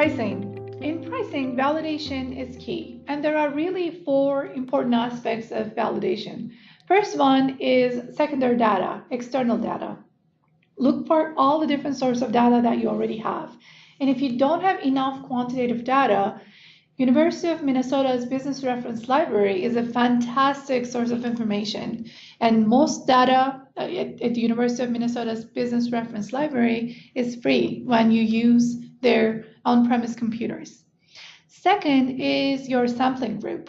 Pricing. In pricing, validation is key, and there are really 4 important aspects of validation. First one is secondary data, external data. Look for all the different sources of data that you already have. And if you don't have enough quantitative data, University of Minnesota's Business Reference Library is a fantastic source of information. And most data at the University of Minnesota's Business Reference Library is free when you use their on-premise computers. Second is your sampling group.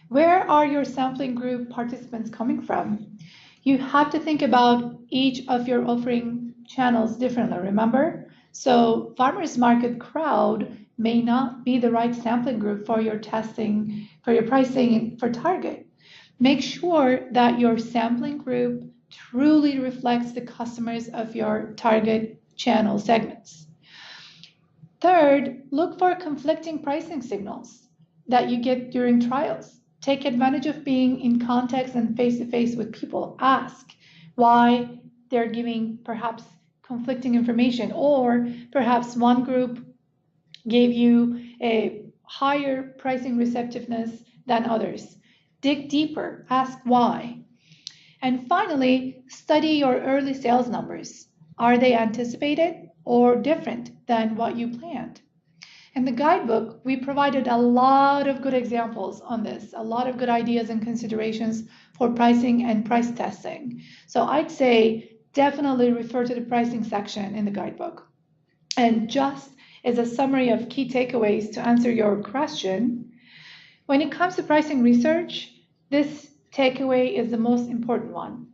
Where are your sampling group participants coming from? You have to think about each of your offering channels differently, remember? So farmers market crowd may not be the right sampling group for your testing, for your pricing, for target. Make sure that your sampling group truly reflects the customers of your target channel segments. Third, look for conflicting pricing signals that you get during trials. Take advantage of being in context and face-to-face with people. Ask why they're giving perhaps conflicting information, or perhaps one group gave you a higher pricing receptiveness than others. Dig deeper, ask why. And finally, study your early sales numbers. Are they anticipated or different than what you planned? In the guidebook, we provided a lot of good examples on this, a lot of good ideas and considerations for pricing and price testing. So I'd say definitely refer to the pricing section in the guidebook. And just as a summary of key takeaways to answer your question, when it comes to pricing research, this takeaway is the most important one.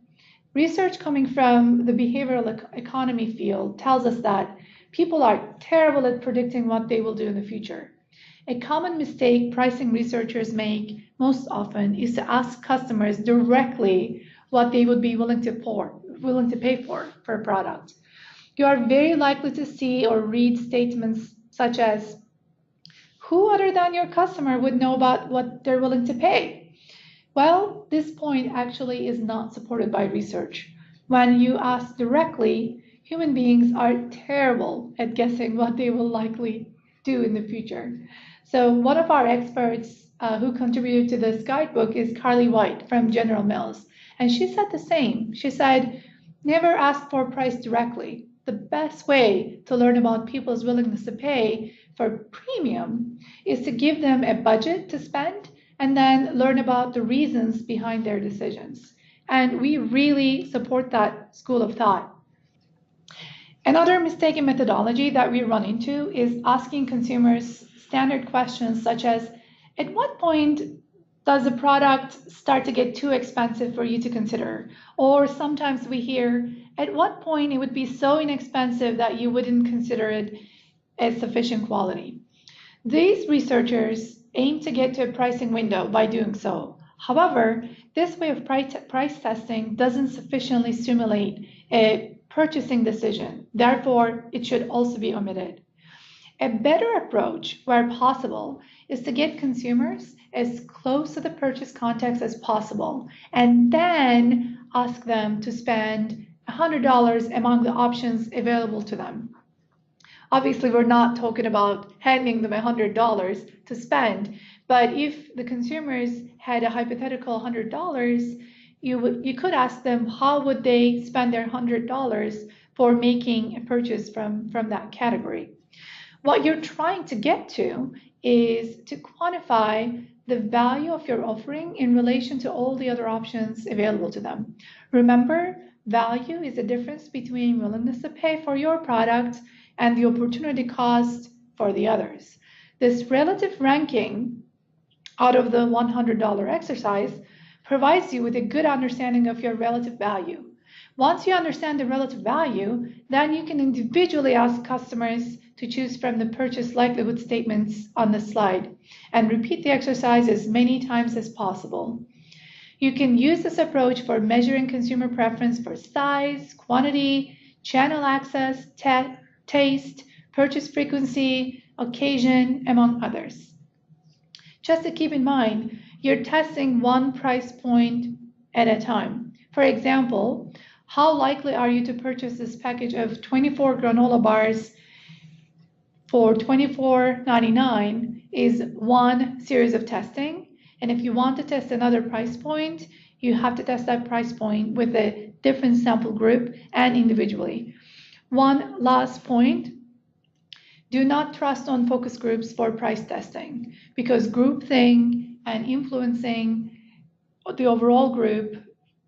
Research coming from the behavioral economy field tells us that people are terrible at predicting what they will do in the future. A common mistake pricing researchers make most often is to ask customers directly what they would be willing to pay for a product. You are very likely to see or read statements such as, who other than your customer would know about what they're willing to pay? Well, this point actually is not supported by research. When you ask directly, human beings are terrible at guessing what they will likely do in the future. So one of our experts who contributed to this guidebook is Carly White from General Mills. And she said the same. She said, never ask for price directly. The best way to learn about people's willingness to pay for premium is to give them a budget to spend and then learn about the reasons behind their decisions. And we really support that school of thought. Another mistaken methodology that we run into is asking consumers standard questions such as, at what point does a product start to get too expensive for you to consider? Or sometimes we hear, at what point it would be so inexpensive that you wouldn't consider it as sufficient quality? These researchers aim to get to a pricing window by doing so. However, this way of price testing doesn't sufficiently stimulate a purchasing decision. Therefore, it should also be omitted. A better approach, where possible, is to get consumers as close to the purchase context as possible, and then ask them to spend $100 among the options available to them. Obviously, we're not talking about handing them $100 to spend, but if the consumers had a hypothetical $100, you could ask them how would they spend their $100 for making a purchase from that category. What you're trying to get to is to quantify the value of your offering in relation to all the other options available to them. Remember, value is the difference between willingness to pay for your product and the opportunity cost for the others. This relative ranking out of the $100 exercise provides you with a good understanding of your relative value. Once you understand the relative value, then you can individually ask customers to choose from the purchase likelihood statements on the slide and repeat the exercise as many times as possible. You can use this approach for measuring consumer preference for size, quantity, channel access, taste, purchase frequency, occasion, among others. Just to keep in mind, you're testing one price point at a time. For example, how likely are you to purchase this package of 24 granola bars for $24.99 is one series of testing. And if you want to test another price point, you have to test that price point with a different sample group and individually. One last point, do not trust on focus groups for price testing, because groupthink and influencing the overall group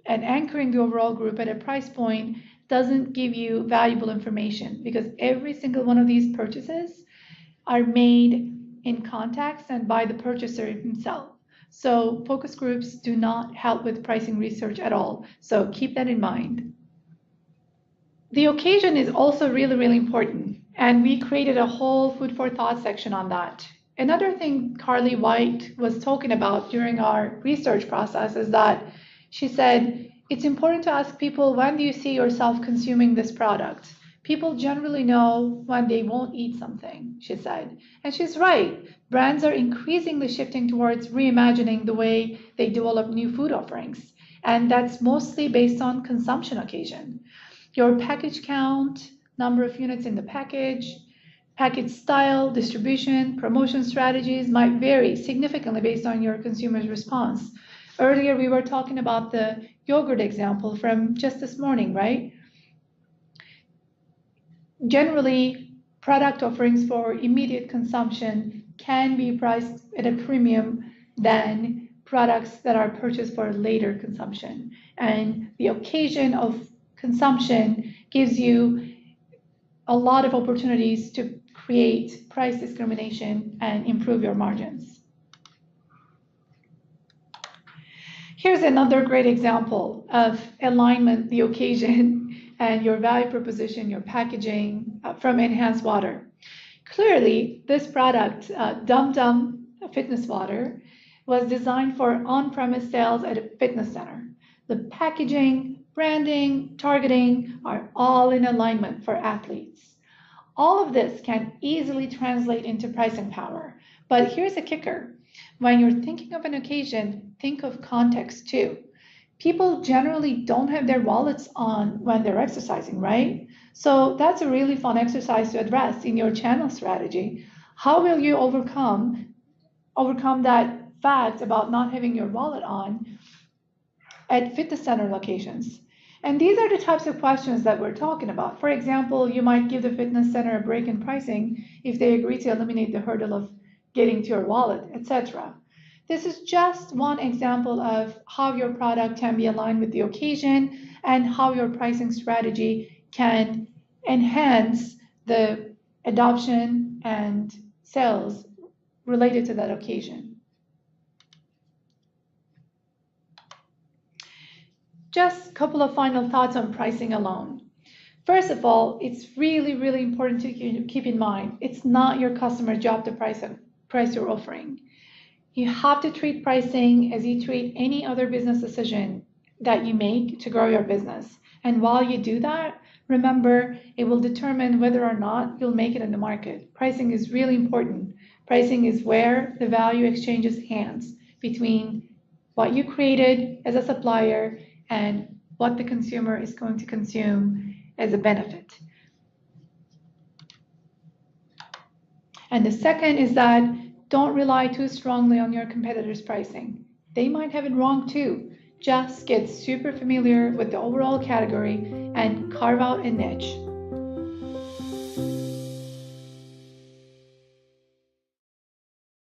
and anchoring the overall group at a price point doesn't give you valuable information, because every single one of these purchases are made in context and by the purchaser himself. So focus groups do not help with pricing research at all. So keep that in mind. The occasion is also really, really important. And we created a whole food for thought section on that. Another thing Carly White was talking about during our research process is that she said, it's important to ask people, when do you see yourself consuming this product? People generally know when they won't eat something, she said. And she's right. Brands are increasingly shifting towards reimagining the way they develop new food offerings. And that's mostly based on consumption occasion. Your package count, number of units in the package style, distribution, promotion strategies might vary significantly based on your consumer's response. Earlier, we were talking about the yogurt example from just this morning, right? Generally, product offerings for immediate consumption can be priced at a premium than products that are purchased for later consumption. And the occasion of consumption gives you a lot of opportunities to create price discrimination and improve your margins. Here's another great example of alignment, the occasion, and your value proposition, your packaging from Enhanced Water. Clearly, this product, Dum Dum Fitness Water, was designed for on-premise sales at a fitness center. The packaging, branding, targeting are all in alignment for athletes. All of this can easily translate into pricing power. But here's a kicker. When you're thinking of an occasion, think of context too. People generally don't have their wallets on when they're exercising, right? So that's a really fun exercise to address in your channel strategy. How will you overcome that fact about not having your wallet on at fitness center locations? And these are the types of questions that we're talking about. For example, you might give the fitness center a break in pricing if they agree to eliminate the hurdle of getting to your wallet, etc. This is just one example of how your product can be aligned with the occasion and how your pricing strategy can enhance the adoption and sales related to that occasion. Just a couple of final thoughts on pricing alone. First of all, it's really, really important to keep in mind, it's not your customer's job to price your offering. You have to treat pricing as you treat any other business decision that you make to grow your business. And while you do that, remember, it will determine whether or not you'll make it in the market. Pricing is really important. Pricing is where the value exchanges hands between what you created as a supplier and what the consumer is going to consume as a benefit. And the second is that don't rely too strongly on your competitors' pricing. They might have it wrong too. Just get super familiar with the overall category and carve out a niche.